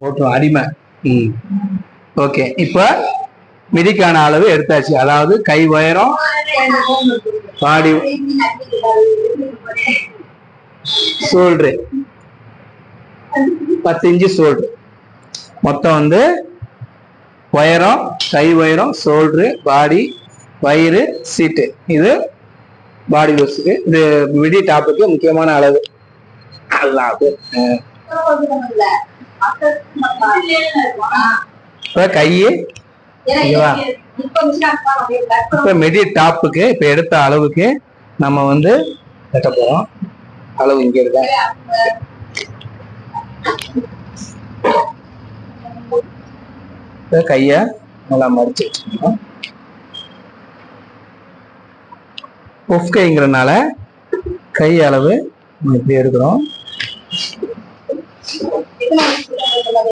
போட்டோம் அடிமை. ஓகே, இப்ப மிதிக்கான அளவு எடுத்தாச்சு. அதாவது கை உயரம், பாடி ஷோல்டரு 10 இன்ச்சு ஷோல்டரு. மொத்தம் வந்து உயரம், கை உயரம், ஷோல்டரு, பாடி, வயிறு, சீட்டு. இது பாடி லூஸுக்கு. இது மிடி டாப்புக்கு முக்கியமான அளவு. இப்ப கையு இப்ப மிடி டாப்புக்கு இப்ப எடுத்த அளவுக்கு நம்ம வந்து கட்ட போறோம். அளவு இங்க இருக்க கைய நல்லா மடிச்சு வச்சுக்கணும். புஃப் கைங்கிறதுனால கை அளவு இப்படி எடுக்கிறோம்.